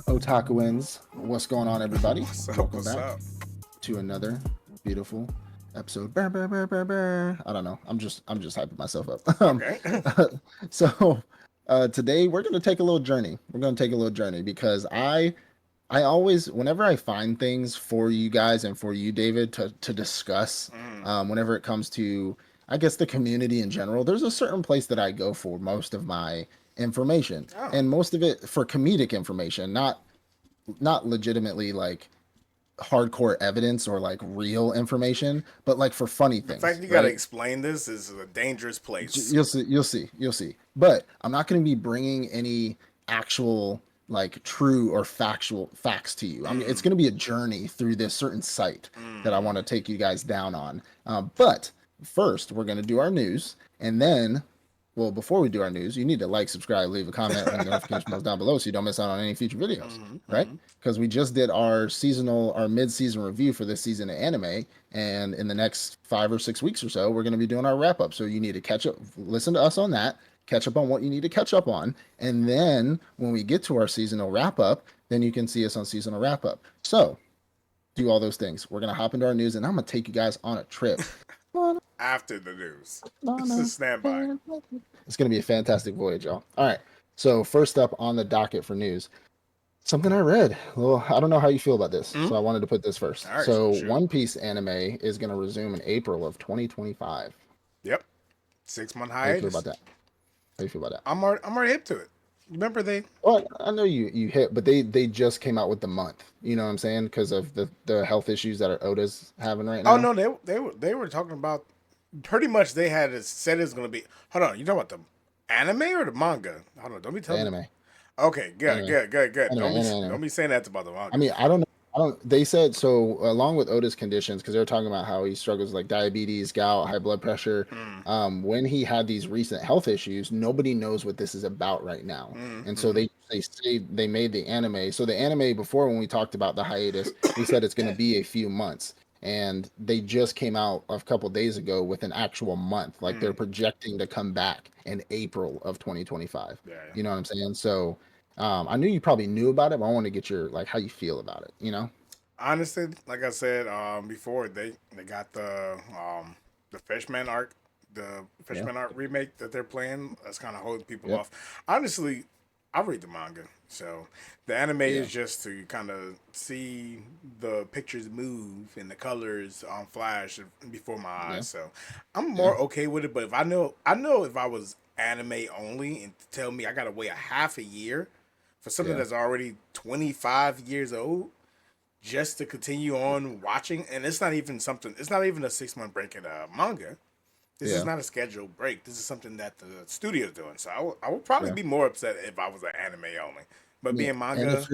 Otakuans, what's going on, everybody? What's up? Welcome What's back up? to another beautiful episode. Brr, brr, brr, brr, brr. I don't know. I'm just hyping myself up. Okay. So today we're gonna take a little journey. We're gonna take a little journey because I always, whenever I find things for you guys and for you, David, to discuss, Mm. whenever it comes to, I guess, the community in general, there's a certain place that I go for most of my information, Oh, and most of it for comedic information, not legitimately like hardcore evidence or like real information, but like for funny the fact things, you gotta right? explain this is a dangerous place. You'll see, you'll see. But I'm not going to be bringing any actual like true or factual facts to you. I mean, it's Mm. going to be a journey through this certain site that I Mm. want to take you guys down on. But first, we're going to do our news, and then, well, before we do our news, you need to like, subscribe, leave a comment, ring the notification bells down below so you don't miss out on any future videos, Mm. right? Mm. Because we just did our mid-season review for this season of anime, and in the next 5 or 6 weeks or so, we're going to be doing our wrap up. So you need to catch up, listen to us on that, catch up on what you need to catch up on, and then when we get to our seasonal wrap up, then you can see us on seasonal wrap up. So do all those things. We're gonna hop into our news, and I'm gonna take you guys on a trip. After the news, so stand by. It's gonna be a fantastic voyage, y'all. All right. So first up on the docket for news, something I read. Well, I don't know how you feel about this, Mm. so I wanted to put this first. All right, So shoot. One Piece anime is gonna resume in April of 2025. Yep. 6 month How you feel about hiatus. that? How you feel about that? I'm already hip to it. Remember they? Well, I know you hit, but they just came out with the month. You know what I'm saying? Because of the health issues that are Oda's having right Oh now. no, they were talking about pretty much they had it said it's gonna be. Hold on, you talking about the anime or the manga? Hold on, don't be The telling me. anime, Okay, good, anime, good, good, good. anime, Don't be anime, don't anime. be saying that about the I manga. mean, I don't know. I don't. They said so along with Oda's conditions because they were talking about how he struggles with like diabetes, gout, high blood pressure. Mm. When he had these recent health issues, nobody knows what this is about right now, Mm. and so Mm. they say they made the anime. So the anime before when we talked about the hiatus, we said it's going to be a few months, and they just came out a couple days ago with an actual month. Like they're Mm. projecting to come back in April of 2025. Yeah. You know what I'm saying? So. I knew you probably knew about it, but I want to get your like how you feel about it. You know? Honestly, like I said before, they got the Fishman arc, the Yeah. Fishman arc remake that they're playing. That's kind of holding people Yep. off. Honestly, I read the manga, so the anime Yeah. is just to kind of see the pictures move and the colors on flash before my Yeah. eyes. So I'm Yeah. more okay with it. But if I know if I was anime only and tell me I gotta wait a half a year for something Yeah. that's already 25 years old just to continue on watching. And it's not even something. It's not even a 6 month break in a manga. This is Yeah. not a scheduled break. This is something that the studio's doing. So I would probably Yeah. be more upset if I was an anime only. But Yeah. being And manga,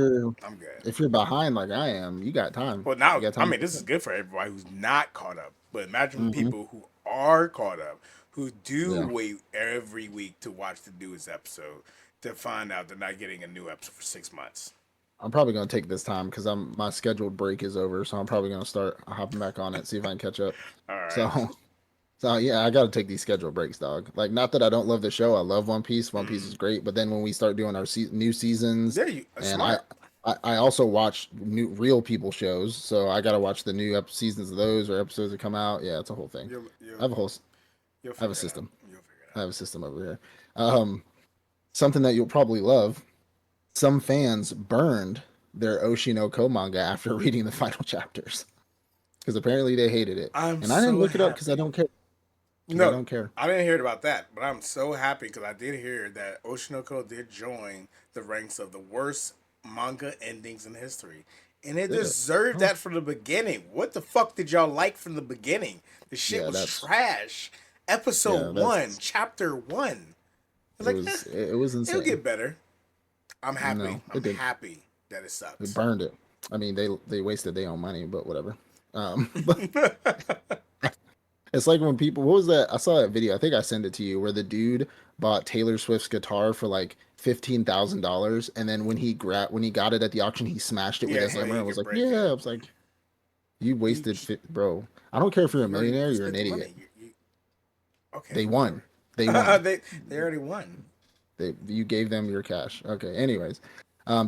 I'm good. if you're behind like I am, you got time. Well, You now got I time to mean catch this is up. good for everybody who's not caught up. But imagine Hmm. people who are caught up, who do Yeah. wait every week to watch the newest episode to find out they're not getting a new episode for 6 months. I'm probably gonna take this time because I'm my scheduled break is over, so I'm probably gonna start hopping back on it, see if I can catch up. All right. So so yeah, I gotta take these scheduled breaks, dog. Like not that I don't love the show. I love One Piece. One Piece Mm. is great, but then when we start doing our new seasons, There you and smart. I also watch new real people shows, so I gotta watch the new seasons of those or episodes that come out. Yeah, it's a whole thing. You'll you'll I have a whole you'll I have a figure it out. system. You'll figure it I out. have a system over here. Um, Something that you'll probably love. Some fans burned their Oshinoko manga after reading the final chapters because apparently they hated it, I'm and I didn't so look it up because I happy. don't care. Because I No, don't care. I didn't hear about that, but I'm so happy because I did hear that Oshinoko did join the ranks of the worst manga endings in history. And it Did it? deserved Oh, that from the beginning. What the fuck did y'all like from the beginning? The shit yeah. was That's trash. yeah. Episode one, That's chapter one. I was it like, was it was it'll insane. get better. I'm happy. No, I'm it did. happy that it It sucks. burned it. I mean, they wasted their own money, but whatever. But it's like when people. What was that? I saw that video. I think I sent it to you, where the dude bought Taylor Swift's guitar for like $15,000, and then when he got it at the auction, he smashed it with Yeah, a so hammer he and was could like, break "Yeah." it. I was like, "You You, wasted, bro. I don't care if you're a you already millionaire. You're an spent the idiot. money. Okay, They whatever. won. They won. they already won. You gave them your cash. Okay. Anyways,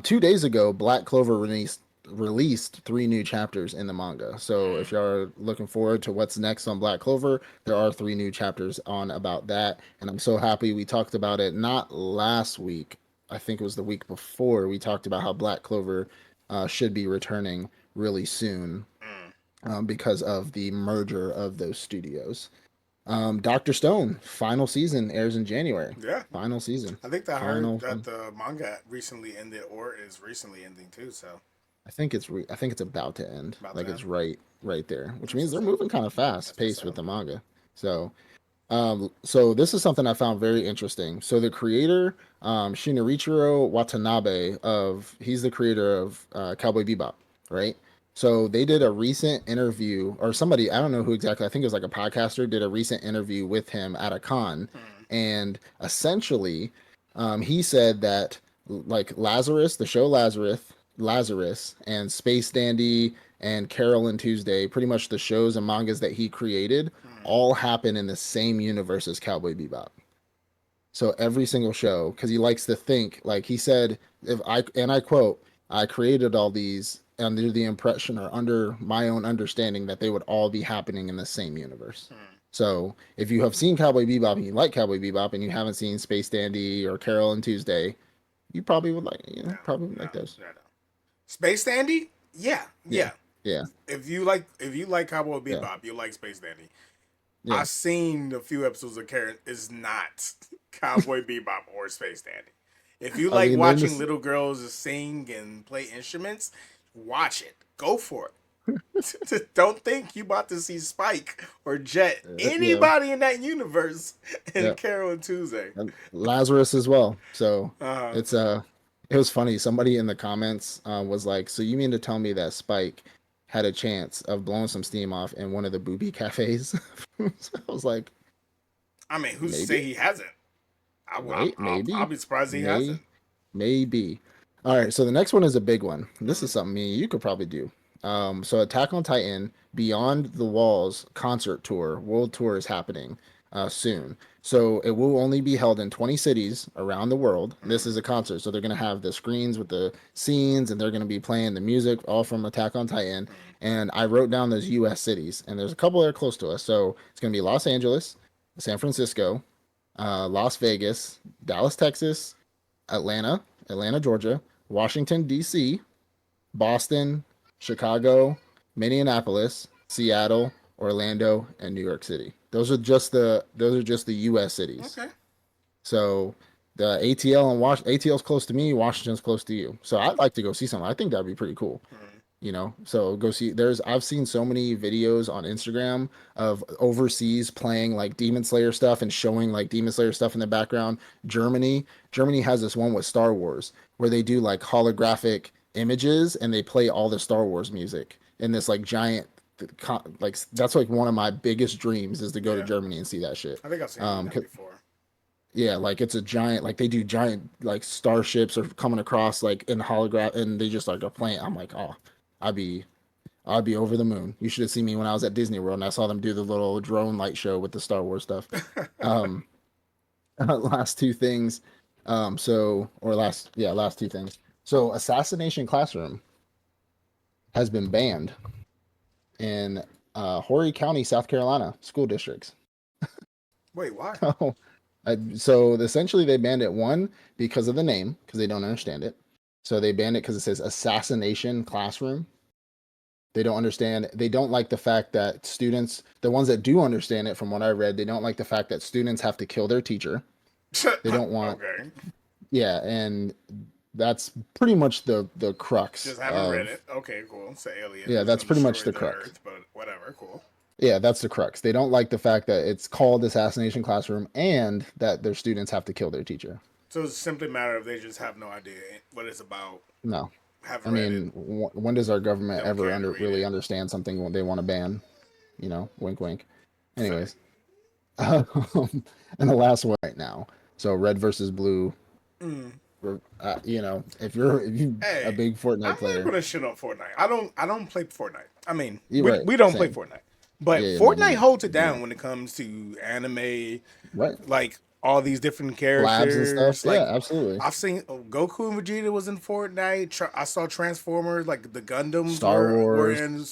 2 days ago, Black Clover released 3 new chapters in the manga. So if Mm, y'all are looking forward to what's next on Black Clover, there are 3 new chapters on about that, and I'm so happy we talked about it not last week. I think it was the week before. We talked about how Black Clover should be returning really soon mm. because of the merger of those studios. Doctor Stone final season airs in January. Yeah, Final season. I think I heard Final. that the manga recently ended or is recently ending too. So I think it's about to end. about Like to it's end. right there, which That's means they're what's up. moving kind of fast That's what's paced with up. the manga. So, so this is something I found very interesting. So the creator, Shinarichiro Watanabe he's the creator of Cowboy Bebop, right? So they did a recent interview, or somebody, I don't know who exactly, I think it was like a podcaster, did a recent interview with him at a con, Mm, and essentially, he said that like Lazarus, the show Lazarus, and Space Dandy and Carol and Tuesday, pretty much the shows and mangas that he created, mm. all happen in the same universe as Cowboy Bebop. So every single show, because he likes to think, like he said, if I and I quote, I created all these under the impression or under my own understanding that they would all be happening in the same universe. Hmm. So if you have seen Cowboy Bebop and you like Cowboy Bebop and you haven't seen Space Dandy or Carol and Tuesday, you probably would like, No, probably would no, like those. no, no. Space Dandy? Yeah, Yeah, yeah. yeah, If you like Cowboy yeah, Bebop, you like Space Dandy. yeah. I've seen a few episodes of Karen. Is not Cowboy Bebop or Space Dandy. If you I like mean, they're in watching this. little girls sing and play instruments, watch it. Go for it. Don't think you about to see Spike or Jet, Yeah, anybody in that universe in yeah. Carol and Tuesday. And Lazarus as well. So Uh, it's it was funny. Somebody in the comments was like, "So you mean to tell me that Spike had a chance of blowing some steam off in one of the booby cafes?" So I was like, I mean, who's to maybe, say he hasn't? right? I'll Maybe, be surprised he may, hasn't. maybe. All right. So the next one is a big one. This is Mm, something me and you could probably do. So Attack on Titan Beyond the Walls concert tour, world tour is happening soon. So it will only be held in 20 cities around the world. This mm, is a concert, so they're gonna have the screens with the scenes, and they're gonna be playing the music all from Attack on Titan. mm. And I wrote down those U.S. cities, and there's a couple that are close to us. So it's gonna be Los Angeles, San Francisco, Las Vegas, Dallas, Texas, Atlanta, Georgia, Washington D.C., Boston, Chicago, Minneapolis, Seattle, Orlando, and New York City. Those are just the U.S. cities. Okay. So the ATL and ATL's close to me. Washington's close to you. So I'd like to go see something. I think that'd be pretty cool. Mm. So go see. I've seen so many videos on Instagram of overseas playing like Demon Slayer stuff and showing like Demon Slayer stuff in the background. Germany has this one with Star Wars where they do like holographic images and they play all the Star Wars music in this like giant like that's like one of my biggest dreams is to go to Yeah, Germany and see that shit. I think I've seen Um, that 'cause- before. yeah, like it's a giant like they do giant like starships are coming across like in holograph and they just like are playing. I'm like, oh, I'd be I'd be over the moon. You should have seen me when I was at Disney World and I saw them do the little drone light show with the Star Wars stuff. Um, last two things. Last two things. So, Assassination Classroom has been banned in Horry County, South Carolina school districts. Wait, why? So essentially, they banned it one because of the name, because they don't understand it. So they banned it because it says Assassination Classroom. They don't understand. They don't like the fact that students, the ones that do understand it, from what I read, they don't like the fact that students have to kill their teacher. They don't want, Okay. yeah, and that's pretty much the crux Just haven't read of, it. Okay, cool. It's an alien yeah, who's that's gonna pretty much destroy the the crux. Earth, but whatever. Cool. Yeah, that's the crux. They don't like the fact that it's called Assassination Classroom and that their students have to kill their teacher. So it's simply a matter of they just have no idea what it's about. No, I Haven't read it. mean, when does our government Don't ever care to read really it. understand something when they want to ban? Wink, wink. Fact. Anyways, and the last one right now. So red versus blue. Mm. If you a Hey, big Fortnite I'm not player, gonna shit on Fortnite. I don't play Fortnite. I mean, you're we right. we don't play Same. Fortnite. But Yeah, yeah, no, me Fortnite neither. holds it Me down neither. when it comes to anime. Right. Like all these different Labs and stuff. characters. Yeah, Like absolutely. I've seen Goku and Vegeta was in Fortnite. I saw Transformers, like the Gundams Star were Wars. in.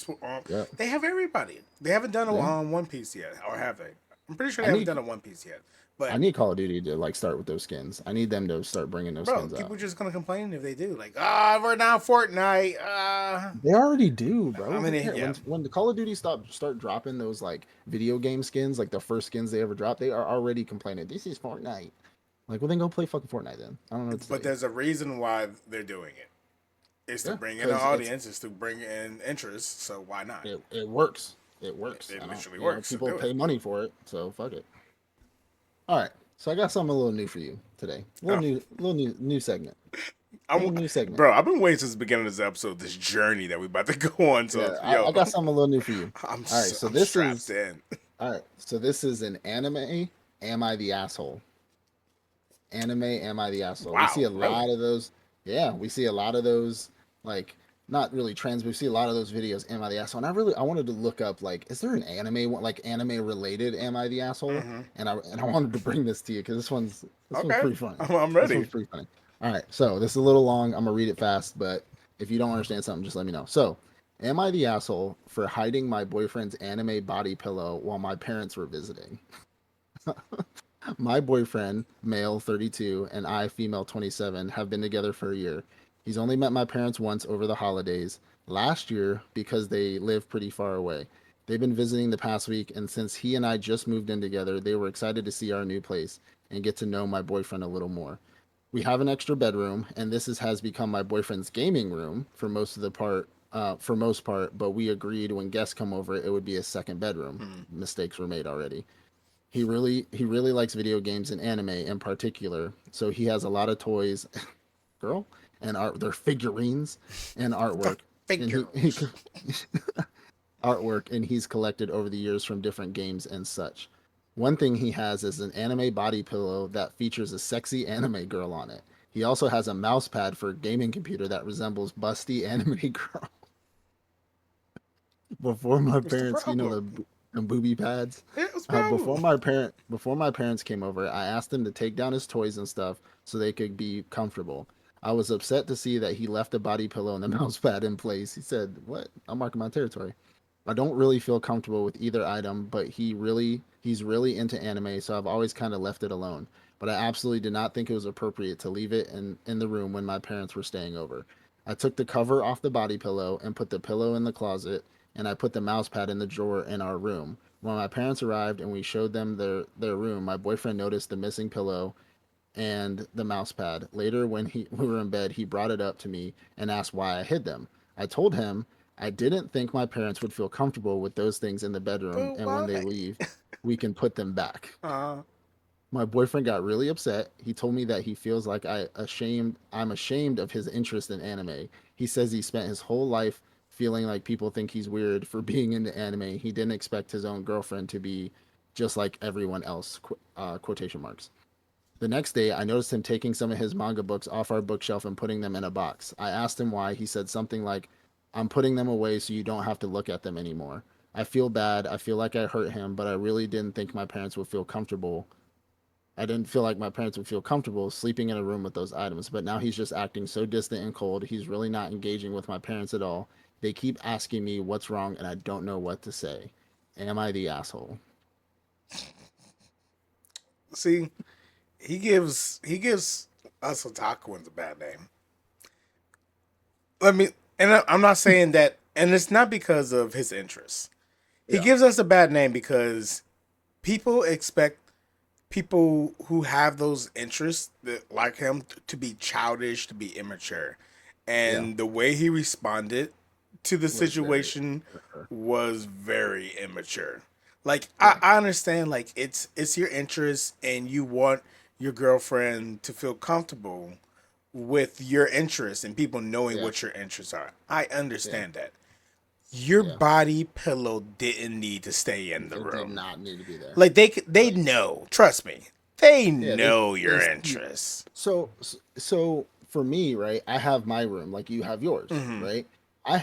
Yeah. They have everybody. They haven't done a Yeah. One Piece yet, or have they? I'm pretty sure I they haven't need done a One Piece yet. I But need Call of Duty to like start with those skins. I need them to start bringing those bro, skins people out. just gonna complain if they do. Like, we're now Fortnite. They already do, I bro. mean, Who cares? yeah. When the Call of Duty start dropping those like video game skins, like the first skins they ever dropped, they are already complaining. This is Fortnite. Like, well, then go play fucking Fortnite then. I don't know what to tell But you. there's a reason why they're doing it. It's to Yeah, bring in an because audience. It's to bring in interest. So why not? it works. It works. It I don't, literally works. So people do it. pay money for it, so fuck it. All right. So I got something a little new for you today. Oh, New segment. I'm, Little new segment. bro, I've been waiting since the beginning of this episode, this journey that we about to go on. So, Yeah, I yo, got something a little new for you. All right. So I'm this strapped is in. all right. So this is an anime. Am I the asshole? Anime. Am I the asshole? We see Wow, a really? lot of those. Yeah, we see a lot of those. Like not really trends, but we see a lot of those videos. Am I the asshole? And I wanted to look up like, is there an anime like anime related? Am I the asshole? Hmm. And I wanted to bring this to you because this one's Okay, pretty funny. I'm This ready. one's pretty funny. All right, so this is a little long. I'm gonna read it fast, but if you don't understand something, just let me know. So, am I the asshole for hiding my boyfriend's anime body pillow while my parents were visiting? My boyfriend, male 32, and I, female 27, have been together for a year. He's only met my parents once over the holidays, last year because they live pretty far away. They've been visiting the past week, and since he and I just moved in together, they were excited to see our new place and get to know my boyfriend a little more. We have an extra bedroom, and has become my boyfriend's gaming room for most part, but we agreed when guests come over, it would be a second bedroom. Hmm. Mistakes were made already. He really likes video games and anime in particular. So he has a lot of toys, girl, and art. They're figurines and The artwork, and figure. he artwork, and he's collected over the years from different games and such. One thing he has is an anime body pillow that features a sexy anime girl on it. He also has a mouse pad for a gaming computer that resembles busty anime girl. Before my What's the parents, problem? the booby pads. Yeah, what's the problem? Before my parents came over, I asked him to take down his toys and stuff so they could be comfortable. I was upset to see that he left the body pillow and the mouse pad in place. He said, "What? I'm marking my territory." I don't really feel comfortable with either item, but he's really into anime, so I've always kind of left it alone. But I absolutely did not think it was appropriate to leave it in the room when my parents were staying over. I took the cover off the body pillow and put the pillow in the closet, and I put the mouse pad in the drawer in our room. When my parents arrived and we showed them their room, my boyfriend noticed the missing pillow and the mouse pad. Later, when we were in bed, he brought it up to me and asked why I hid them. I told him I didn't think my parents would feel comfortable with those things in the bedroom, But and when why? they leave, we can put them back. Uh, My boyfriend got really upset. He told me that he feels like I'm ashamed of his interest in anime. He says he spent his whole life feeling like people think he's weird for being into anime. He didn't expect his own girlfriend to be just like everyone else. Quotation marks. The next day, I noticed him taking some of his manga books off our bookshelf and putting them in a box. I asked him why. He said something like, "I'm putting them away so you don't have to look at them anymore." I feel bad. I feel like I hurt him, but I really didn't think my parents would feel comfortable. I didn't feel like my parents would feel comfortable sleeping in a room with those items, but now he's just acting so distant and cold. He's really not engaging with my parents at all. They keep asking me what's wrong, and I don't know what to say. Am I the asshole? See, he gives us Otakuans a bad name. Let me, and I'm not saying that, and it's not because of his interests. He Yeah, gives us a bad name because people expect people who have those interests that like him to be childish, to be immature, yeah, and the way he responded to the was very situation immature. was very immature. Like Yeah, I understand, like it's your interest and you want your girlfriend to feel comfortable with your interests and people knowing yeah, what your interests are. I yeah, understand that. Your yeah. body pillow didn't need to stay in the It did room. not need to be there. Like they Like, know, trust me. They yeah, know they your see. interests. So for me, right, I have my room, like you have yours, Hmm. right? I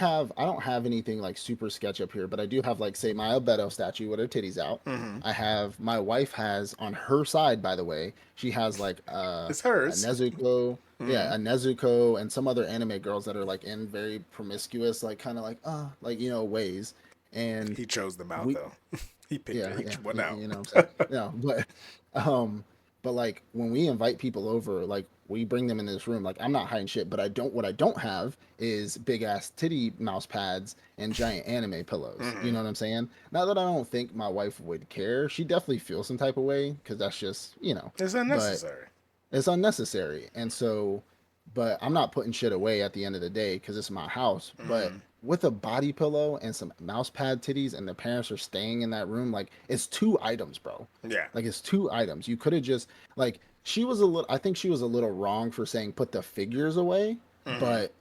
don't have anything like super sketch up here, but I do have like say my Albedo statue with her titties out. Mm-hmm. I have my wife has on her side, by the way, she has like It's a hers. Nezuko, Mm-hmm. yeah, a Nezuko and some other anime girls that are like in very promiscuous, like kind of like ways. And He chose them out we though. He picked yeah, yeah, each one out. you know what I'm saying? Yeah, um, but like when we invite people over, like we bring them in this room, like I'm not hiding shit, but what I don't have is big ass titty mouse pads and giant anime pillows. You Mm-hmm. know what I'm saying? Not that I don't think my wife would care. She definitely feels some type of way because that's just, It's but unnecessary. it's unnecessary. And so, but I'm not putting shit away at the end of the day because it's my house. But Mm-hmm. with a body pillow and some mouse pad titties and the parents are staying in that room, like it's two items, bro. Yeah. Like it's two items. You could have just like she was a little I think she was a little wrong for saying put the figures away, Mm-hmm. but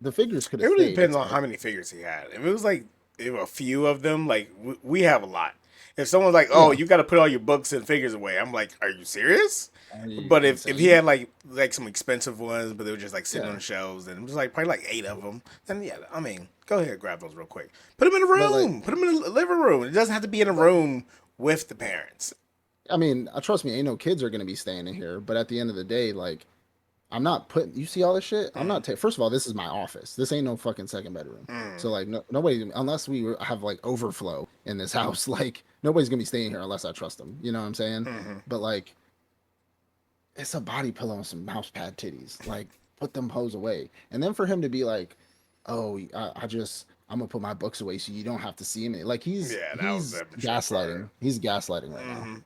the figures could It have really stayed. depends It's on like, how many figures he had. If it was like if a few of them, like we have a lot. If someone's like, "Oh, yeah. you got to put all your books and figures away," I'm like, "Are you serious?" Are you But if he insane? had like some expensive ones, but they were just like sitting Yeah. on the shelves, and it was like probably like 8 of them, then yeah, I mean, go ahead, grab those real quick. Put them in a But like room. Put them in a living room. It doesn't have to be in a but room with the parents. I mean, trust me, ain't no kids are gonna be staying in here. But at the end of the day, like I'm not putting. You see all this shit? I'm Mm, not. First of all, this is my office. This ain't no fucking second bedroom. mm. So like, nobody unless have like overflow in this house. Like nobody's gonna be staying here unless I trust them. You know what I'm saying? Hmm. But like, it's a body pillow and some mouse pad titties. Like, put them hoes away. And then for him to be like, "Oh, I'm gonna put my books away so you don't have to see me." Like Yeah, that was he's the mature part. gaslighting. He's gaslighting right now. Hmm.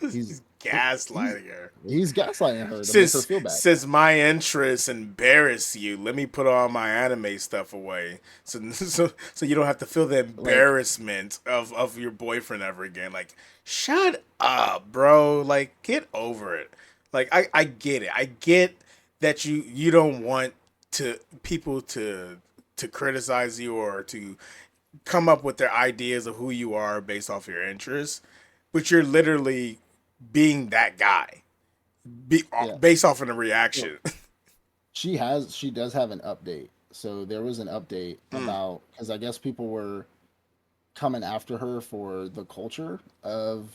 He's He's he's gaslighting her. he's gaslighting her to make her Since feel bad. since my interests embarrass you, let me put all my anime stuff away, so you don't have to feel the Like embarrassment of your boyfriend ever again. Like, shut up, bro. Like, get over it. Like, I get it. I get that you don't want to people to criticize you or to come up with their ideas of who you are based off your interests, but you're literally being that guy yeah. based off of a Well, reaction. she does have an update. So there was an update Mm, about because I guess people were coming after her for the culture of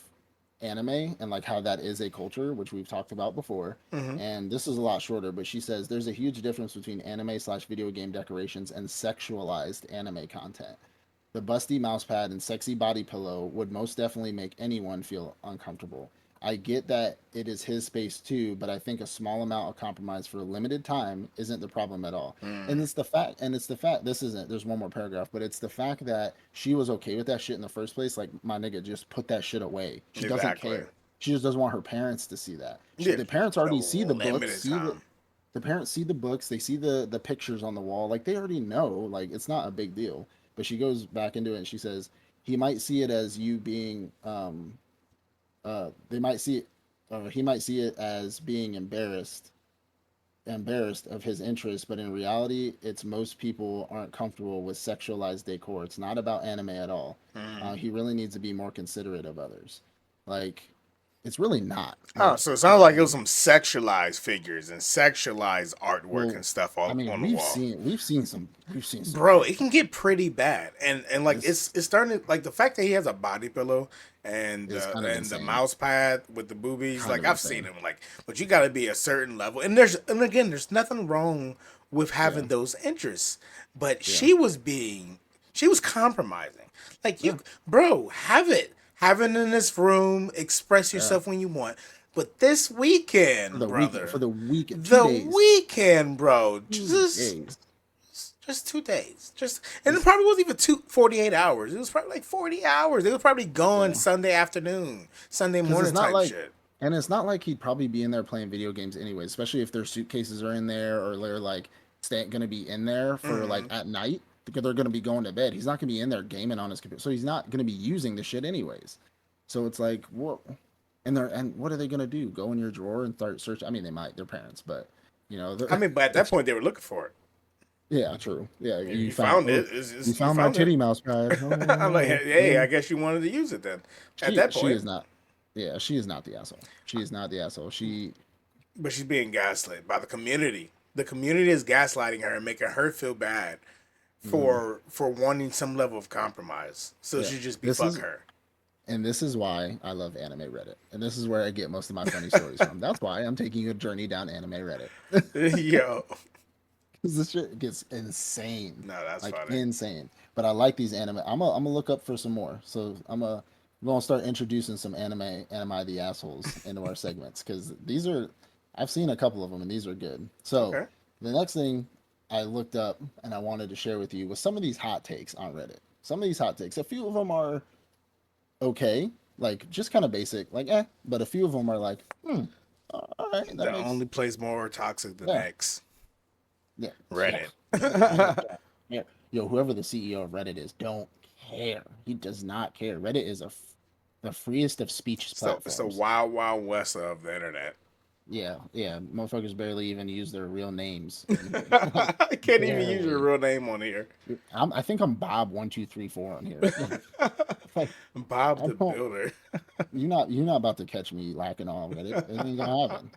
anime and like how that is a culture, which we've talked about before. hmm. And this is a lot shorter, but she says there's a huge difference between anime slash video game decorations and sexualized anime content. The busty mousepad and sexy body pillow would most definitely make anyone feel uncomfortable. I get that it is his space too, but I think a small amount of compromise for a limited time isn't the problem at all. Mm, And it's the fact, this isn't, there's one more paragraph, but it's the fact that she was okay with that shit in the first place. Like, my nigga, just put that shit away. She doesn't exactly. care. She just doesn't want her parents to see that. Yeah, The parents a already see the books, limited time. the parents see the books, they see the pictures on the wall. Like, they already know, like, it's not a big deal. But she goes back into it and she says, he might see it as you being, they might see it, he might see it as being embarrassed of his interest, but in reality, it's most people aren't comfortable with sexualized decor. It's not about anime at all. Mm. He really needs to be more considerate of others. Like, it's really not. Oh, Like, so it sounds like it was some sexualized figures and sexualized artwork well, and stuff I all mean, on the wall. we've seen some Bro, crazy it can get pretty bad, and like this it's starting to, like the fact that he has a body pillow is kind of and the insane. mouse pad with the boobies, Kind like of I've seen insane. him, like, but you got to be a certain level, and again, there's nothing wrong with Yeah. having those interests, but Yeah. she was compromising, like Yeah. bro, have it in this room, express Yeah. yourself when you want, but this weekend, For brother, the week, the weekend, bro, 2 days. just 2 days. Just and it probably wasn't even 48 hours. It was probably like 40 hours. They were probably gone Yeah. Sunday afternoon, Sunday Because it's morning not type like, shit. and it's not like he'd probably be in there playing video games anyway, especially if their suitcases are in there or they're like gonna be in there for like Hmm. at night because they're gonna be going to bed. He's not gonna be in there gaming on his computer, so he's not gonna be using the shit anyways. So it's like, what? And what are they gonna do? Go in your drawer and start searching? I mean, they might, their parents, but I mean, but at that it's point they were looking for it. yeah, true. Yeah, You found it. you You found my found it. titty mouse pad. I'm like, Oh, hey, I guess you wanted to use it then. At that she point, is not. Yeah, she is not the asshole. She is not the asshole. She but she's being gaslit by the community. The community is gaslighting her and making her feel bad Mhm. for wanting some level of compromise. So it Yeah. should just be This fuck is her. and this is why I love anime Reddit. And this is where I get most of my funny stories from. That's why I'm taking a journey down anime Reddit. Yo, Because this shit gets insane. no, that's Like funny. insane. But I like these anime. I'm gonna look up for some more. So I'm gonna start introducing some anime the assholes into our segments because these are I've seen a couple of them and these are good. So Okay. the next thing I looked up and I wanted to share with you was some of these hot takes on Reddit. Some of these hot takes. A few of them are okay, like just kind of basic, like but a few of them are like, all right, that The makes only place more toxic than yeah, X, yeah, yeah. Reddit. Reddit don't care. Yo, whoever the CEO of Reddit is, don't care. He does not care. Reddit is the freest of speech So it's the platforms. wild, wild west of the internet. Yeah, yeah. Motherfuckers barely even use their real names in here. Like I can't even use your barely. real name on here. I think I'm Bob 1 2 3 4 on here. Like Bob I the don't. Builder. You're not about to catch me lacking on Reddit. It ain't gonna happen.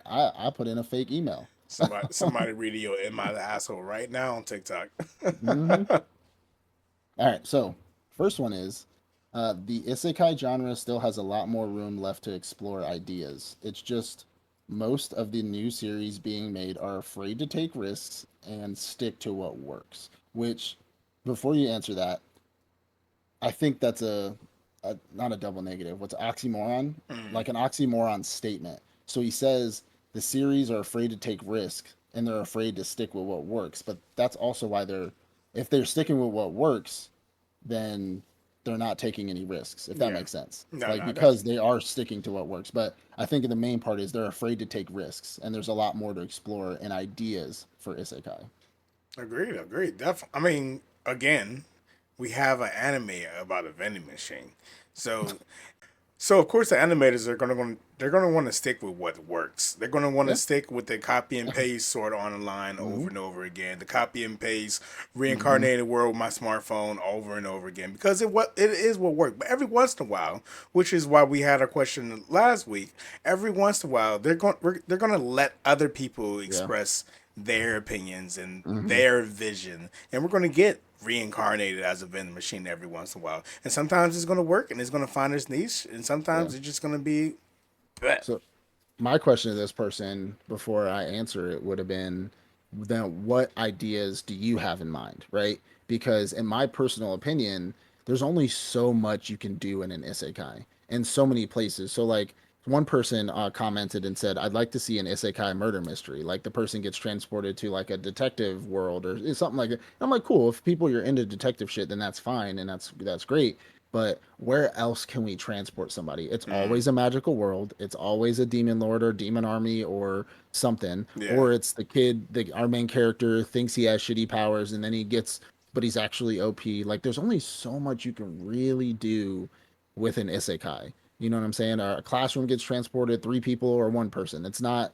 I put in a fake email. Somebody reading your "Am I the asshole" right now on TikTok. Hmm. All right, so first one is the isekai genre still has a lot more room left to explore ideas. It's just most of the new series being made are afraid to take risks and stick to what works. Which, before you answer that, I think that's a not a double negative. What's oxymoron? Mm, Like an oxymoron statement. So he says the series are afraid to take risks and they're afraid to stick with what works. But that's also why if they're sticking with what works, then they're not taking any risks, if that yeah. makes sense. No, Like no, that's because they are sticking to what works. But I think the main part is they're afraid to take risks, and there's a lot more to explore and ideas for isekai. agreed. Agreed. Definitely. I mean, again, we have an anime about a vending machine, so So of course the animators are gonna want to stick with what works. They're gonna want to Yeah. stick with the copy and paste sort of on the line over Mm-hmm. and over again. The copy and paste Mm-hmm. reincarnated world with my smartphone over and over again because it is what worked. But every once in a while, which is why we had our question last week, every once in a while they're gonna let other people Yeah. express their opinions and Mm-hmm. their vision, and we're gonna get reincarnated as a vending machine every once in a while. And sometimes it's going to work and it's going to find its niche, and Yeah. sometimes it's just going to be bleh. So my question to this person before I answer it would have been then what ideas do you have in mind, right? Because in my personal opinion, there's only so much you can do in an isekai in so many places. So like one person commented and said, "I'd like to see an isekai murder mystery. Like the person gets transported to like a detective world or something like that." And I'm like, "Cool. If people you're into detective shit, then that's fine and that's great." But where else can we transport somebody? It's Mm, always a magical world. It's always a demon lord or demon army or something. yeah. Or it's the kid, our main character thinks he has shitty powers and then but he's actually OP. Like there's only so much you can really do with an isekai. You know what I'm saying? A classroom gets transported, three people or one person. It's not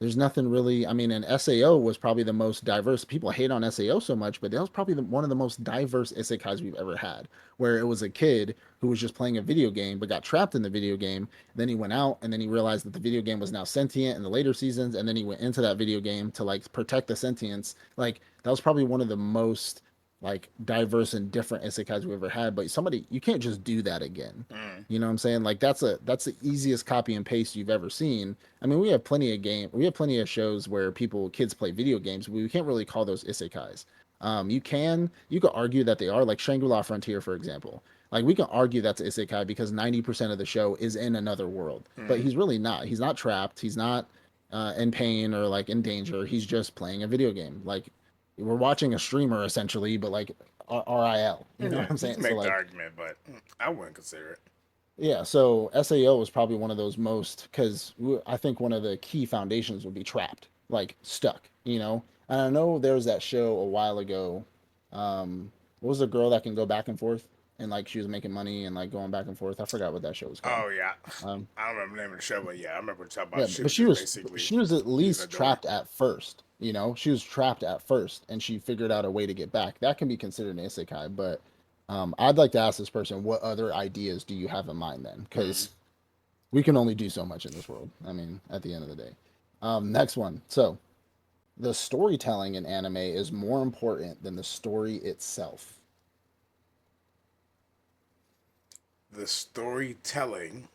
there's nothing really. I mean, and SAO was probably the most diverse. People hate on SAO so much, but that was probably one of the most diverse isekais we've ever had. Where it was a kid who was just playing a video game, but got trapped in the video game. Then he went out, and then he realized that the video game was now sentient in the later seasons. And then he went into that video game to like protect the sentience. Like that was probably one of the most like diverse and different isekais we ever had. But somebody, you can't just do that again. Mm, You know what I'm saying? Like that's the easiest copy and paste you've ever seen. I mean, we have plenty of shows where kids play video games. We can't really call those isekais. You could argue that they are like Shangri-La Frontier, for example. Like we can argue that's isekai because 90% of the show is in another world, but mm. he's really not. He's not trapped. He's not in pain or like in danger. He's just playing a video game. Like we're watching a streamer essentially, but like RIL. You know Yeah, what I'm you can saying? So make the like argument, but I wouldn't consider it. yeah, so SAO was probably one of those most because I think one of the key foundations would be trapped, like stuck, you know. And I know there was that show a while ago. What was the girl that can go back and forth and like she was making money and like going back and forth? I forgot what that show was called. Oh yeah, Um, I don't remember the name of the show, but yeah, I remember what you're talking yeah, about. She but was just basically she was at using a least door. trapped at first, you know. She was trapped at first, and she figured out a way to get back. That can be considered an isekai, but I'd like to ask this person, what other ideas do you have in mind then? Mm, Because we can only do so much in this world. I mean, at the end of the day. Next one. So the storytelling in anime is more important than the story itself. The storytelling,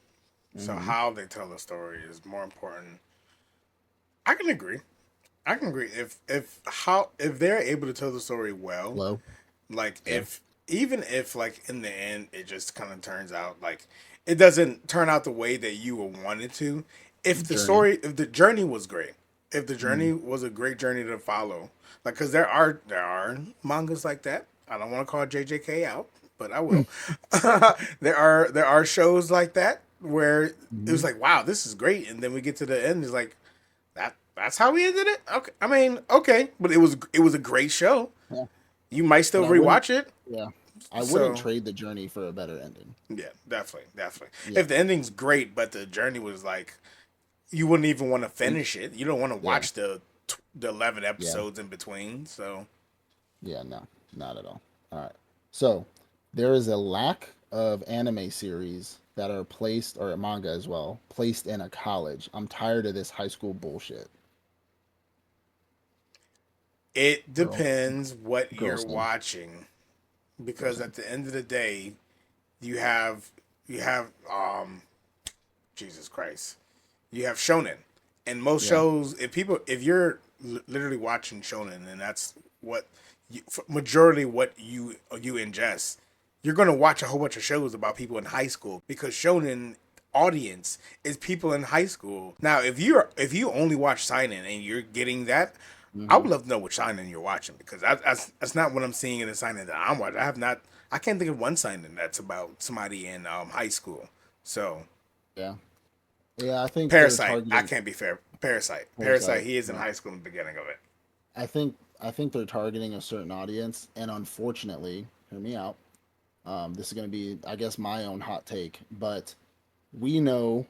so Hmm. how they tell the story, is more important. I can agree. I can agree. If they're able to tell the story well, Hello. like Yeah. if even if like in the end it just kind of turns out like it doesn't turn out the way that you would want it to. Journey. If the journey was great, if the Mm. journey was a great journey to follow, like because there are mangas like that. I don't want to call JJK out, but I will. There are shows like that where it Hmm. was like, wow, this is great, and then we get to the end, it's like that's how we ended it. Okay, I mean, okay, but it was a great show. Yeah. You might still But I wouldn't. rewatch it. Yeah. I wouldn't So trade the journey for a better ending. yeah, definitely, definitely. Yeah. If the ending's great, but the journey was like you wouldn't even want to Mm. finish it. You don't want to Yeah. watch the 11 Yeah. episodes in between. So Yeah. No, not at all. All right. So there is a lack of anime series that are placed, or manga as well, placed in a college. I'm tired of this high school bullshit. it Girl. depends what you're Girls thing. watching, Girls because thing. at the end of the day, you have you have Jesus Christ, you have shonen, and most Yeah. shows. If you're literally watching shonen, and that's what majority what you ingest, you're gonna watch a whole bunch of shows about people in high school because shonen audience is people in high school. Now, if you only watch seinen and you're getting that, I Hmm. would love to know what seinen you're watching because that's not what I'm seeing in the seinen that I'm watching. I have not. I can't think of one seinen that's about somebody in high school. So Yeah. Yeah. I think they're Parasite, I targeting can't be fair. Parasite, Parasite. Parasite. He is in Yeah. high school in the beginning of it. I think they're targeting a certain audience, and unfortunately, hear me out. This is going to be, I guess, my own hot take, but we know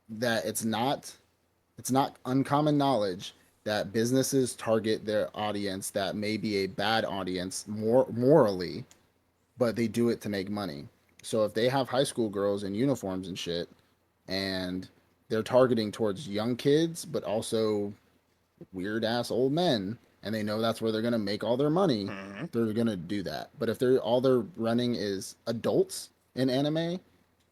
that it's not uncommon knowledge that businesses target their audience that may be a bad audience morally, but they do it to make money. So if they have high school girls in uniforms and shit, and they're targeting towards young kids, but also weird ass old men, and they know that's where they're gonna make all their money, Mm-hmm. they're gonna do that. But if they're all they're running is adults in anime,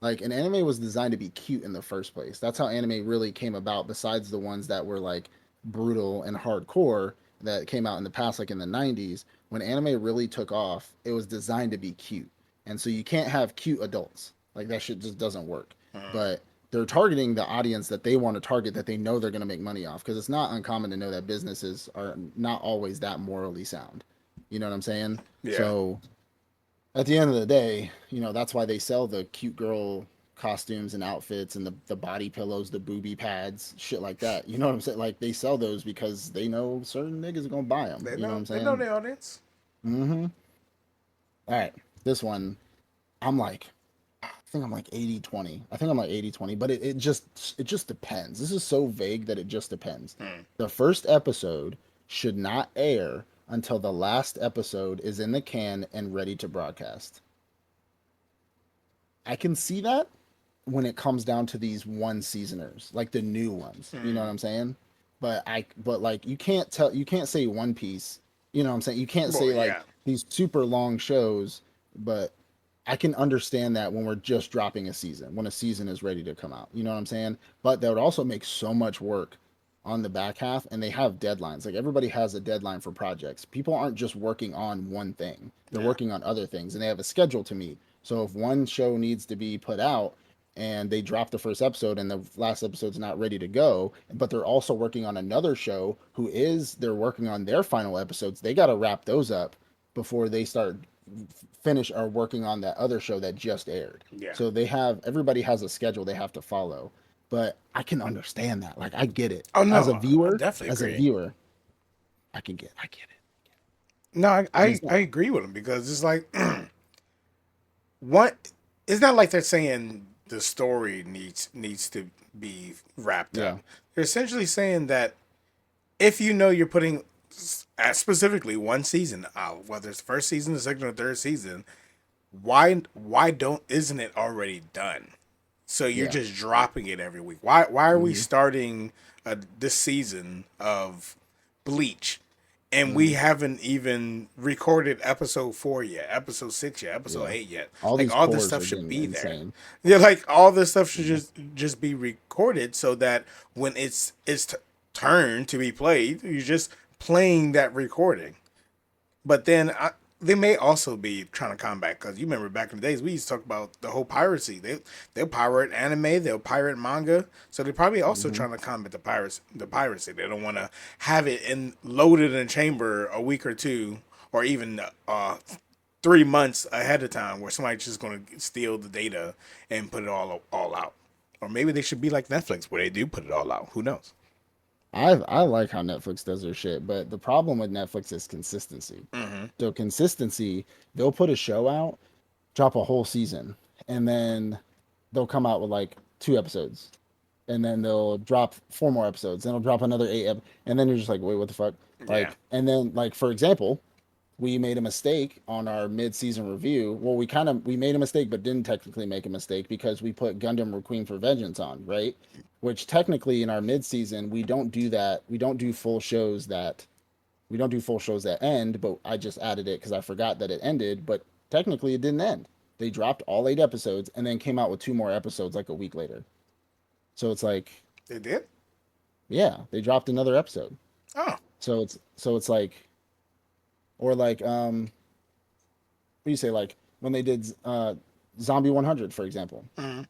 like an anime was designed to be cute in the first place. That's how anime really came about, besides the ones that were like brutal and hardcore that came out in the past, like in the 90s. When anime really took off, it was designed to be cute. And so you can't have cute adults. Like that shit just doesn't work. Mm-hmm. But they're targeting the audience that they want to target, that they know they're going to make money off, because it's not uncommon to know that businesses are not always that morally sound. You know what I'm saying? Yeah, So at the end of the day, that's why they sell the cute girl costumes and outfits and the body pillows, the booby pads, shit like that. You know what I'm saying? Like they sell those because they know certain niggas are gonna buy them. You know what I'm they know saying? the audience. Mm-hmm. All right, this one, I'm like, I think I'm like 80/20. I think I'm like 80/20, but it just depends. This is so vague that it just depends. Hmm. The first episode should not air until the last episode is in the can and ready to broadcast. I can see that when it comes down to these one seasoners, like the new ones. You know what Hmm. I'm saying? But like you can't say One Piece. You know what I'm saying? You can't Well, say like yeah, these super long shows, but I can understand that when we're just dropping a season, when a season is ready to come out. You know what I'm saying? But that would also make so much work on the back half, and they have deadlines. Like everybody has a deadline for projects. People aren't just working on one thing. They're yeah, working on other things and they have a schedule to meet. So if one show needs to be put out and they drop the first episode and the last episode's not ready to go, but they're also working on another show they're working on their final episodes, they got to wrap those up before they start finish or working on that other show that just aired. yeah. So everybody has a schedule they have to follow. But I can understand that. Like I get it. Oh As a no, I viewer, definitely as a agree. viewer, I get it. No, And it's I not. agree with him because it's like what it's not like they're saying the story needs to be wrapped Yeah. up. They're essentially saying that if you know you're putting specifically one season out, whether it's the first season, the second or third season, why don't isn't it already done? So you're Yeah. just dropping it every week. Why are we Hmm. starting this season of Bleach, and we Hmm. haven't even recorded episode 4 yet, episode 6 yet, episode Yeah. 8 yet. All Like these all this cores stuff are should getting be there. insane. Yeah, like all this stuff should Yeah. just be recorded so that when it's turn to be played, you're just playing that recording. But then they may also be trying to combat because you remember back in the days we used to talk about the whole piracy. They'll pirate anime, they'll pirate manga, so they're probably also Hmm. trying to combat the piracy. The piracy. They don't want to have it in loaded in a chamber a week or two, or even 3 months ahead of time, where somebody's just going to steal the data and put it all out. Or maybe they should be like Netflix, where they do put it all out. Who knows? I like how Netflix does their shit, but the problem with Netflix is consistency. Mm-hmm. So consistency, they'll put a show out, drop a whole season, and then they'll come out with like 2 episodes, and then they'll drop 4 more episodes, then they'll drop another and then you're just like, wait, what the fuck? Yeah, Like, and then like for example, we made a mistake on our mid-season review. Well, we made a mistake, but didn't technically make a mistake because we put Gundam Requiem for Vengeance on, right? Which technically in our mid-season we don't do that. We don't do full shows that end. But I just added it because I forgot that it ended. But technically it didn't end. They dropped all 8 episodes and then came out with 2 more episodes like a week later. So it's like, they did. yeah, they dropped another episode. Oh, So it's like, or like what do you say, like when they did Zombie 100, for example. mm-hmm.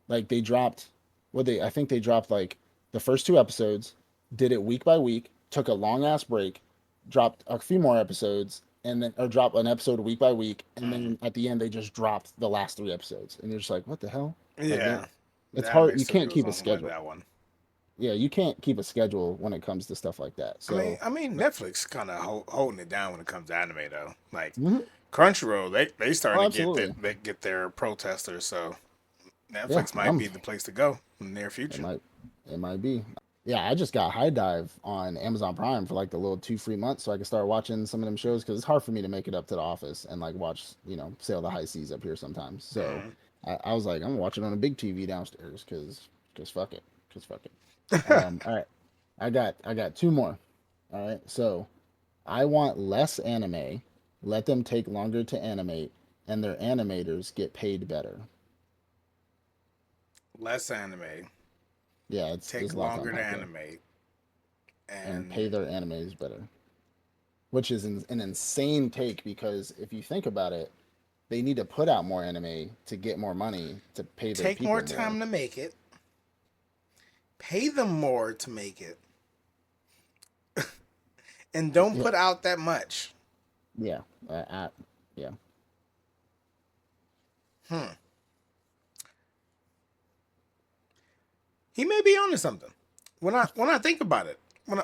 Like they dropped what they I think they dropped like the first 2 episodes, did it week by week, took a long ass break, dropped a few more episodes, and then or drop an episode week by week, and Mm-hmm. then at the end they just dropped the last 3 episodes, and you're just like, what the hell? Like that, Yeah. it's The hard. anime You can't studios keep a don't like schedule. that one. Yeah, you can't keep a schedule when it comes to stuff like that. I mean, So, I mean, Netflix kind of holding it down when it comes to anime, though. Like mhm. Crunchyroll, they Oh, starting to get absolutely. they get their protesters, so Yeah, Netflix might be the place to go in the near it future. might it might be. Yeah, I just got High Dive on Amazon Prime for like the little 2 free months, so I can start watching some of them shows because it's hard for me to make it up to the office and like watch, Sail the High Seas up here sometimes. So Mm. I was like, I'm gonna watch it on a big TV downstairs because fuck it, because fuck it. All right, I got 2 more. All right, so I want less anime. Let them take longer to animate, and their animators get paid better. Less anime, Yeah, take there's a lot to longer to unpack there, animate, and pay and their animators better, which is an insane take because if you think about it, they need to put out more anime to get more money to pay their take more people more. time to make it, pay them more to make it, and don't Yeah, put out that much. yeah, yeah. Hmm. He may be onto something. When I think about it, when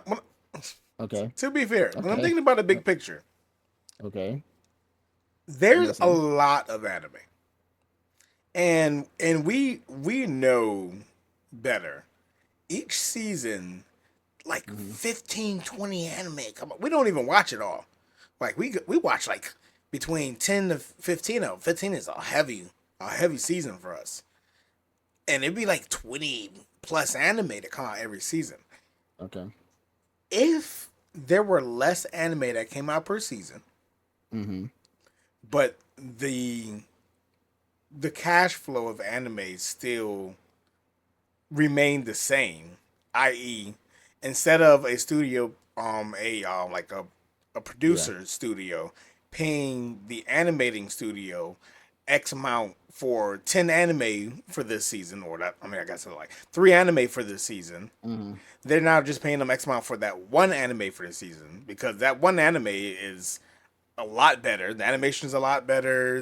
Okay, to be fair, when I'm okay, thinking about the big picture, okay. I'm there's a listening. lot of anime, and we know better. Each season, like Hmm. 15, 20 anime come up. We don't even watch it all. Like we watch like between 10 to 15 of 15 is a heavy season for us. And it'd be like 20 plus anime to come out every season. Okay. If there were less anime that came out per season, Hmm. but the cash flow of anime still remained the same, i.e., instead of a studio, a like a Yeah. producer studio paying the animating studio X amount for 10 anime for this season, or that, I mean, I guess like 3 anime for this season, Hmm. they're now just paying them X amount for that one anime for the season because that one anime is a lot better. The animation is a lot better.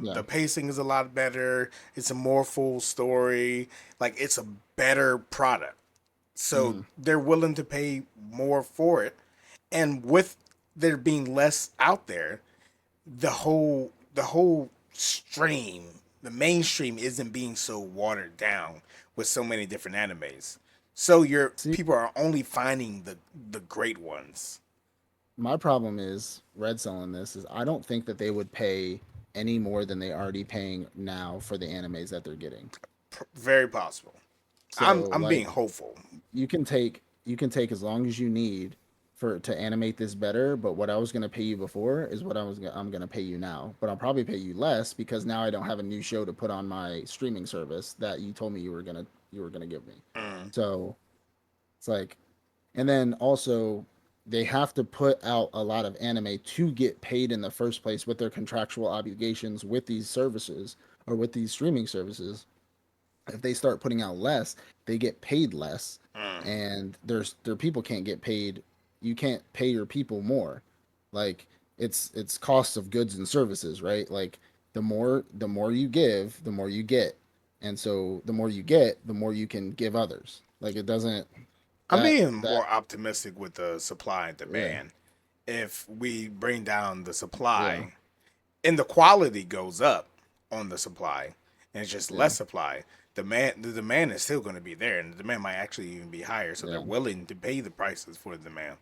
Yeah. The pacing is a lot better. It's a more full story. Like it's a better product. So Hmm. they're willing to pay more for it. And with there being less out there, the whole stream, the mainstream isn't being so watered down with so many different animes. So your See, people are only finding the great ones. my problem is Red selling this is I don't think that they would pay any more than they already paying now for the animes that they're getting. Very possible. So I'm being like hopeful. you can take as long as you need for to animate this better, but what I was gonna pay you before is what I'm gonna pay you now. But I'll probably pay you less because now I don't have a new show to put on my streaming service that you told me you were gonna give me. Mm. So it's like, and then also they have to put out a lot of anime to get paid in the first place with their contractual obligations with these services or with these streaming services. If they start putting out less, they get paid less, Mm. and their people can't get paid. You can't pay your people more. Like it's costs of goods and services, right? Like the more you give, the more you get, and so the more you get, the more you can give others. Like it doesn't I'm that being that more optimistic with the supply and yeah demand. If we bring down the yeah supply and the quality goes up on the supply, and it's just yeah less supply, the demand is still going to be there, and the demand might actually even be higher. So they're yeah willing to pay the prices for the demand.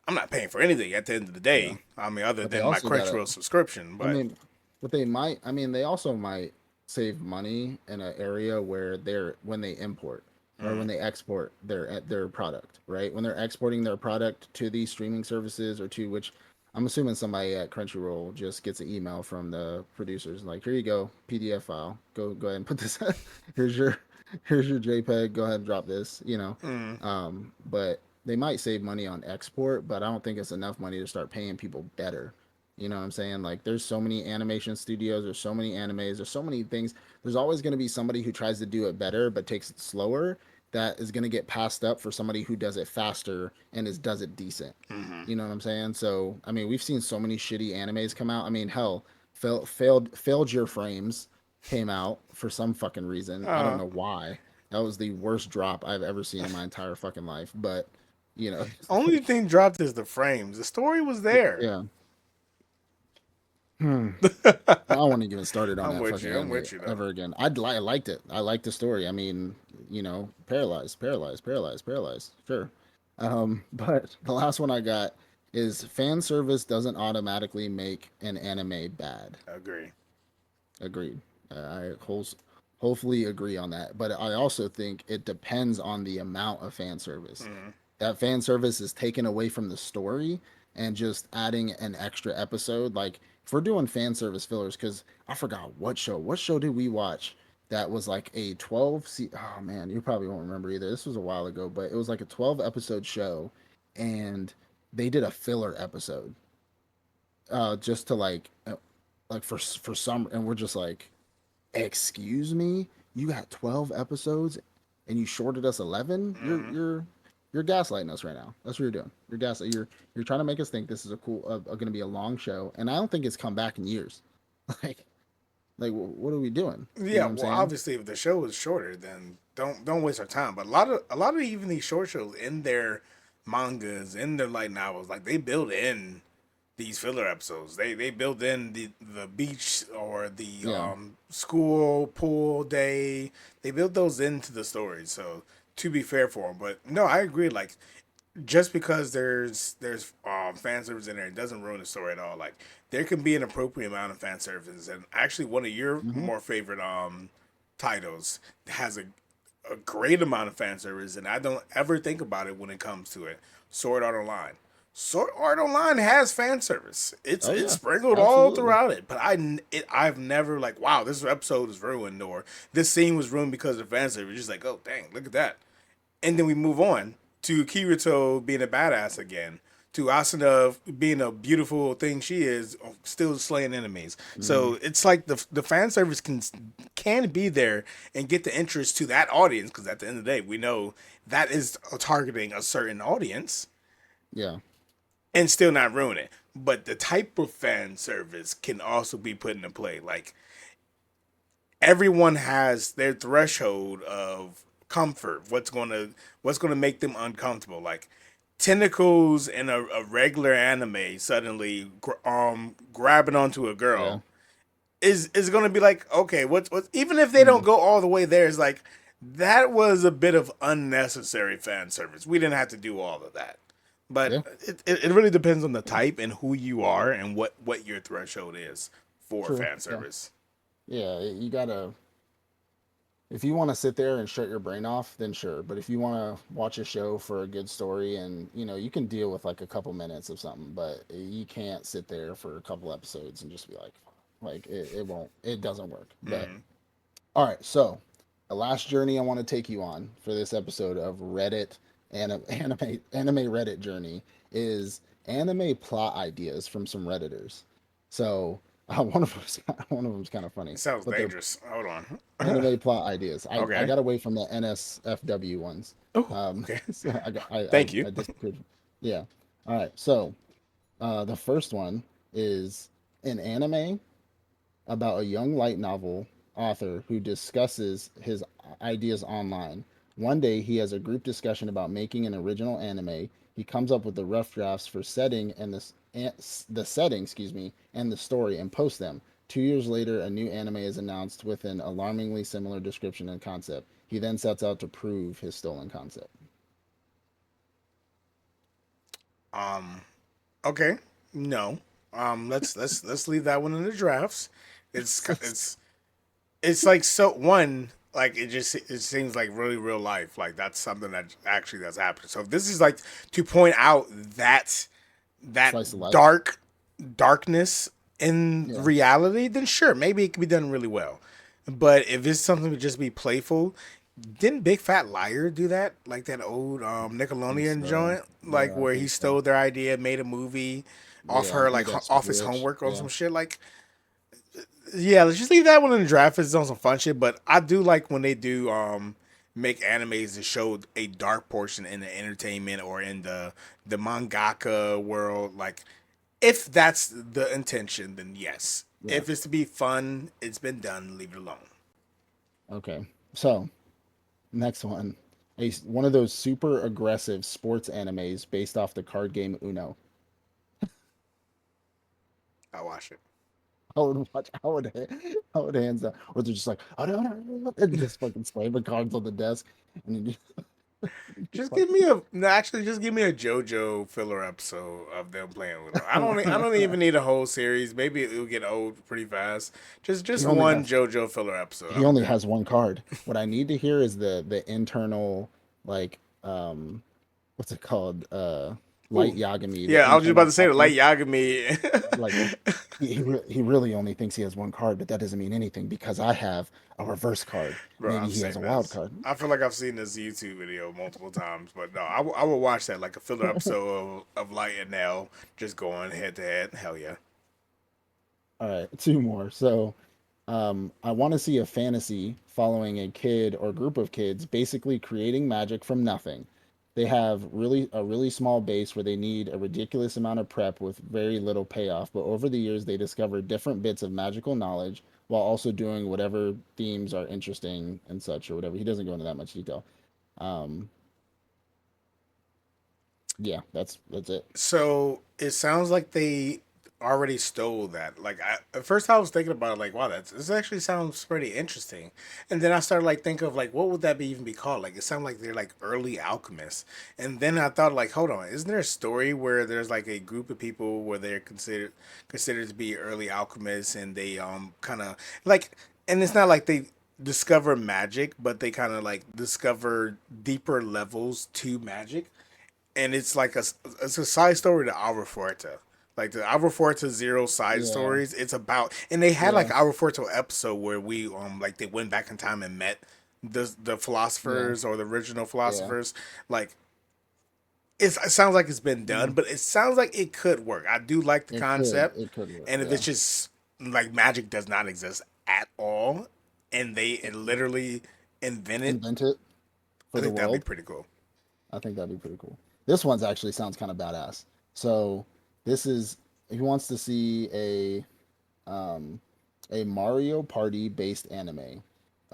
I'm not paying for anything at the end of the yeah, day. I mean, other but they than my also gotta Crunchyroll subscription, I but mean, but they might. I mean, they also might save money in an area where they're when they import or mm, when they export their product, right? When they're exporting their product to these streaming services or to which I'm assuming somebody at Crunchyroll just gets an email from the producers like, here you go, PDF file. Go ahead and put this. here's your here's your JPEG. Go ahead and drop this. mm, But they might save money on export, but I don't think it's enough money to start paying people better. You know what I'm saying? Like there's so many animation studios, there's so many animes, there's so many things. There's always going to be somebody who tries to do it better but takes it slower that is going to get passed up for somebody who does it faster and does it decent. mm-hmm. You know what I'm saying? So, I mean, we've seen so many shitty animes come out. I mean, hell, failed your frames came out for some fucking reason. I don't uh, know why. That was the worst drop I've ever seen in my entire fucking life, but you know, only thing dropped is the frames. The story was there. yeah. Hmm. I don't want to get started on I'm that with fucking you. I'm anime with you though. ever again. I liked it. I liked the story. I mean, paralyzed, paralyzed, paralyzed, paralyzed. Sure. But the last one I got is fan service doesn't automatically make an anime bad. Agree. Agreed. Hopefully agree on that. But I also think it depends on the amount of fan service. Mm. That fan service is taken away from the story and just adding an extra episode. Like if we're doing fan service fillers, because I forgot what show. What show did we watch that was like a 12 oh man, you probably won't remember either. This was a while ago, but it was like a 12 episode show and they did a filler episode just to like for some, and we're just like, excuse me, you got 12 episodes and you shorted us 11. you're Mm. you're you're gaslighting us right now. That's what you're doing. You're trying to make us think this is going to be a long show, and I don't think it's come back in years. like what are we doing? You Yeah, know what I'm well, saying? obviously, if the show is shorter, then don't waste our time. But a lot of even these short shows in their mangas, in their light novels, like they build in these filler episodes. They build in the beach or the Yeah. school pool day. They build those into the story. So to be fair for them, but no, I agree. Like just because there's fan service in there, it doesn't ruin the story at all. Like there can be an appropriate amount of fan service, and actually one of your Hmm. more favorite titles has a great amount of fan service, and I don't ever think about it when it comes to it. Sword Art Online. Sword Art Online has fan service. It's Oh it's yeah, sprinkled all absolutely. throughout it, but I've never like wow this episode is ruined or this scene was ruined because of fan service. Just like oh dang look at that, and then we move on to Kirito being a badass again, to Asuna being a beautiful thing she is, still slaying enemies. Hmm. So it's like the fan service can be there and get the interest to that audience because at the end of the day we know that is targeting a certain audience Yeah. and still not ruin it. But the type of fan service can also be put into play. Like everyone has their threshold of comfort. What's gonna make them uncomfortable? Like tentacles in a regular anime suddenly grabbing onto a Yeah. girl is gonna be like okay, what's even if they don't Mm. go all the way there, it's like that was a bit of unnecessary fan service. We didn't have to do all of that. But Yeah. it really depends on the type and who you are and what your threshold is for True. fan Yeah. service. Yeah. You gotta if you want to sit there and shut your brain off, then sure. But if you want to watch a show for a good story, and you can deal with like a couple minutes of something, but you can't sit there for a couple episodes and just be like it won't, it doesn't work. But Mm. all right, so the last journey I want to take you on for this episode of Reddit anime Reddit journey is anime plot ideas from some redditors. So one of them's one of them's kind of funny, It sounds but they're dangerous. Hold on. anime plot ideas. I Okay. got away from the NSFW ones. Oh, okay. So I got Thank you. I disappeared. Yeah. All right. So the first one is an anime about a young light novel author who discusses his ideas online. One day, he has a group discussion about making an original anime. He comes up with the rough drafts for setting and the setting, excuse me, and the story, and posts them. 2 years later, a new anime is announced with an alarmingly similar description and concept. He then sets out to prove his stolen concept. Um. Okay. No. Let's leave that one in the drafts. It's it's like so one like it seems like really real life like that's something that actually that's happening. So if this is like to point out that Slice of life. darkness in Yeah. reality, then sure, maybe it could be done really well. But if it's something to just be playful, didn't Big Fat Liar do that? Like that old I think Nickelodeon so. joint, like Yeah, I where he think so. stole their idea, made a movie off Yeah. her, like Eat X off his Rich. homework or Yeah. some shit. Like, yeah, let's just leave that one in the draft. It's on some fun shit. But I do like when they do make animes to show a dark portion in the entertainment or in the mangaka world. Like, if that's the intention, then yes. Yeah. If it's to be fun, it's been done. Leave it alone. Okay. So next one, one of those super aggressive sports animes based off the card game Uno. I watch it. I would watch. I would hands down. Or they're just like, oh no, no, no, and just fucking slam the cards on the desk, and then just Just give me fucking. a no, actually just give me a JoJo filler episode of them playing with them. I don't even need a whole series. Maybe it'll get old pretty fast. he Just only one has JoJo filler episode. he I'm only good. has one card. What I need to hear is the internal like what's it called Light Ooh. Yagami, the Yeah, I was just about internal to say the light talker. Yagami. Like he really only thinks he has one card, but that doesn't mean anything because I have a reverse card. Bro, Maybe I've he has seen a wild this. card. I feel like I've seen this YouTube video multiple times, but no, I will watch that like a filler episode of Light and Nell just going head to head. Hell yeah. All right, two more. So, I want to see a fantasy following a kid or group of kids basically creating magic from nothing. They have really small base where they need a ridiculous amount of prep with very little payoff, but over the years they discover different bits of magical knowledge while also doing whatever themes are interesting and such or whatever. He doesn't go into that much detail. Um, yeah, that's it. So it sounds like they already stole that. Like at first I was thinking about it, like, wow, this actually sounds pretty interesting. And then I started like thinking of like what would that be even be called? Like it sounded like they're like early alchemists. And then I thought like, hold on, isn't there a story where there's like a group of people where they're considered to be early alchemists and they kind of like, and it's not like they discover magic, but they kind of like discover deeper levels to magic, and it's like it's a side story to Alvaro Fuerte. Like the Alvaro Fuerte Zero side Yeah, stories, it's about, and they had like yeah, Alvaro Fuerte episode where we like they went back in time and met the yeah, philosophers or the original yeah. philosophers. Like it sounds like it's been done, Mm. but it sounds like it could work. I do like the concept, It could work. and if Yeah, it's just like magic does not exist at all, and they literally invented, invent it I for the think that'd be world. pretty cool. I think that'd be pretty cool. This one's actually sounds kind of badass. So this is he wants to see um, a Mario Party based anime.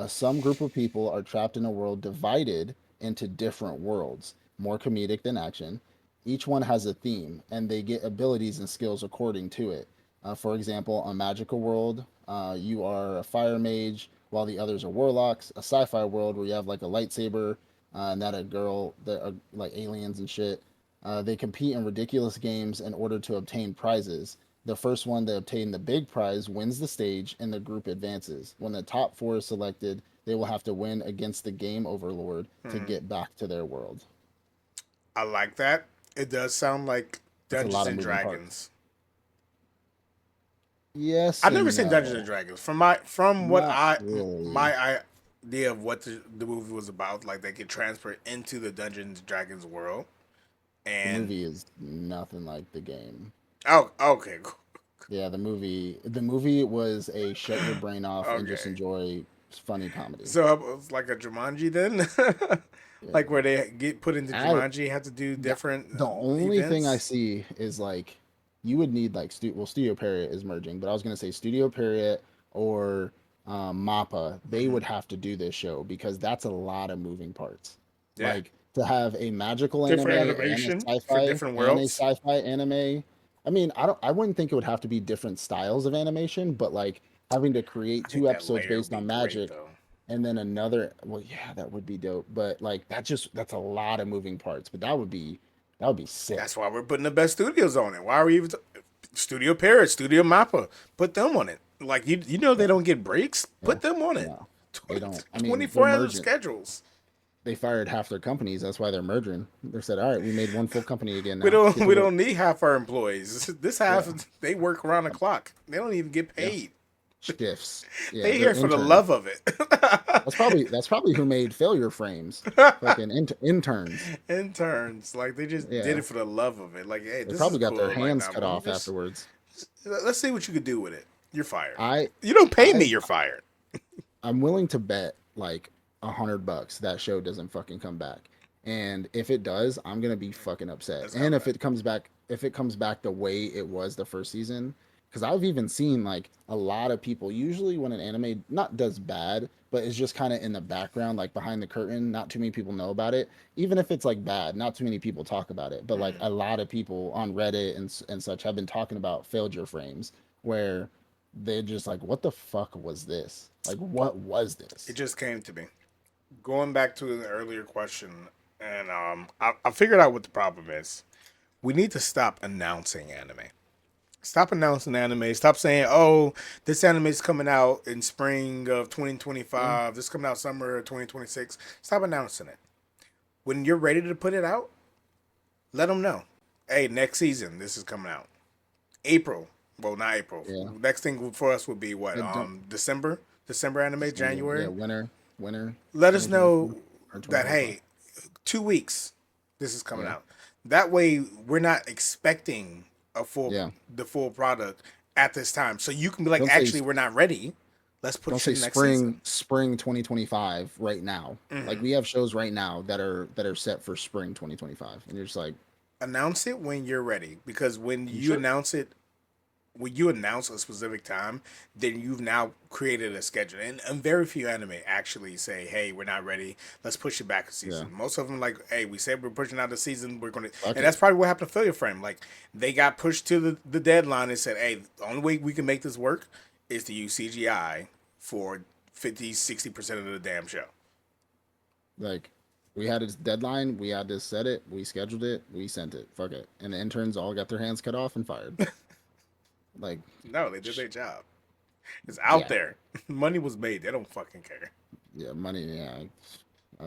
Some group of people are trapped in a world divided into different worlds, more comedic than action. Each one has a theme, and they get abilities and skills according to it. For example, a magical world, you are a fire mage, while the others are warlocks. A sci-fi world where you have like a lightsaber, and that a girl that are like aliens and shit. They compete in ridiculous games in order to obtain prizes. The first one to obtain the big prize wins the stage and the group advances. When the top four is selected, they will have to win against the game overlord to Hmm. get back to their world. I like that. It does sound like It's a Dungeons lot of and moving parts. Dragons. Yes I've never and seen Dungeons and no. Dragons. From what Not really. my idea of what the movie was about, like they get transferred into the Dungeons and Dragons world. The And movie is nothing like the game. oh, okay, cool. Yeah, the movie was a shut your brain off and just Okay. enjoy funny comedy. So it was like a Jumanji then, like Yeah. where they get put into I Jumanji, have to do the, different the only thing I events. see is like you would need like Studio Parrot is merging, but I was gonna say Studio Parrot or Mappa, they Hmm. would have to do this show because that's a lot of moving parts. Yeah, Like to have a magical anime different and a animation for sci-fi different and a worlds. sci-fi anime. I mean, I wouldn't think it would have to be different styles of animation, but like having to create I think two that episodes layer would based be on great magic though. and then another, well, yeah, that would be dope. But like that's a lot of moving parts. But that would be That's sick. why we're putting the best studios on it. Why are we even Studio Parrot, Studio Mappa? Put them on it. Like you know they Yeah, don't get breaks. yeah. Put them on it. No, they don't. I mean, they're 24-hour merging. schedules. They fired half their companies. That's why they're merging. They said, "All right, we made one full company again We now. don't Get to we work." don't need half our employees. This half Yeah, they work around the clock. They don't even get yeah. paid. Shifts. Yeah, They they're here for the interns. love of it. That's probably who made failure frames. Fucking interns. Interns, like they just did Yeah, it for the love of it. Like, hey, they this is probably got their cool right hands now, cut but let me off just afterwards. let's see what you could do with it. You're fired. I You don't pay me. I You're fired. I'm willing to bet like $100 that show doesn't fucking come back. And if it does, I'm gonna be fucking upset. Let's And have that. if it comes back the way it was the first season, because I've even seen like a lot of people. Usually, when an anime not does bad, but is just kind of in the background, like behind the curtain, not too many people know about it. Even if it's like bad, not too many people talk about it. But like Mm. a lot of people on Reddit and such have been talking about failure frames, where they're just like, "What the fuck was this? Like, what was It this?" just came to me. Going back to an earlier question, and I figured out what the problem is. We need to stop announcing anime. Stop announcing anime. Stop saying, "Oh, this anime is coming out in spring of Yeah. 2025. This is coming out summer of 2026." Stop announcing it. When you're ready to put it out, let them know. Hey, next season, this is coming out. April. Well, not April. Yeah. Next thing for us would be what? Don't December. December anime. December. Yeah, January. winter, Let us 2024 know or that 2025. hey, 2 weeks. This is coming Yeah. out. That way, we're not expecting a full Yeah. the full product at this time. So you can be like, Don't say actually, we're not ready. Let's don't push say it next season. spring 2025 right now. Like Hmm. we have shows right now that are set for spring 2025, and you're just like, Announce it when you're ready, because you sure? when you announce a specific time, then you've now created a schedule. And very few anime actually say, "Hey, we're not ready. Let's push it back a Yeah, season." Most of them like, "Hey, we said we're pushing out the season. We're gonna," fuck and it. that's probably what happened to Failure Frame. Like they got pushed to the deadline and said, "Hey, the only way we can make this work is to use CGI for 50-60% of the damn show." Like we had a deadline, we had to set it, we scheduled it, we sent it. Fuck it. And the interns all got their hands cut off and fired. Like, No, they did their job. It's out yeah, there. Money was made. They don't fucking care. yeah, money. Yeah,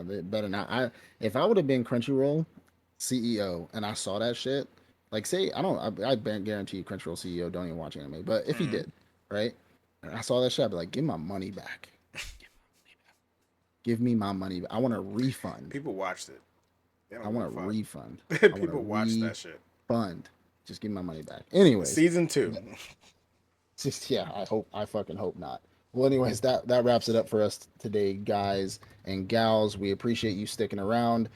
they better not. If I would have been Crunchyroll CEO and I saw that shit, like say I guarantee you Crunchyroll CEO don't even watch anime, but if he Hmm. did, right, and I saw that shit, I'd be like, give my money back. Give me my money back. I want a refund. People watched it. They I don't give want a a fuck. refund. I want a People watch that shit. refund. Just give me my money back. Anyways, Season two. just yeah, I fucking hope not. Well, anyways, that wraps it up for us today, guys and gals. We appreciate you sticking around.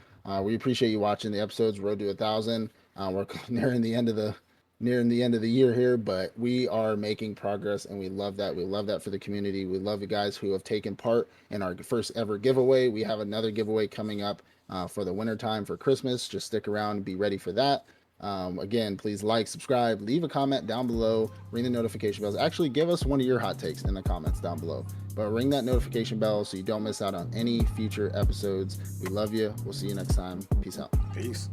We appreciate you watching the episodes. Road to 1,000. We're nearing the end of the year here, but we are making progress, and we love that. We love that for the community. We love the guys who have taken part in our first ever giveaway. We have another giveaway coming up for the winter time for Christmas. Just stick around and be ready for that. Again, please like, subscribe, leave a comment down below, ring the notification bells. Actually, give us one of your hot takes in the comments down below. But ring that notification bell so you don't miss out on any future episodes. We love you. We'll see you next time. Peace out. Peace.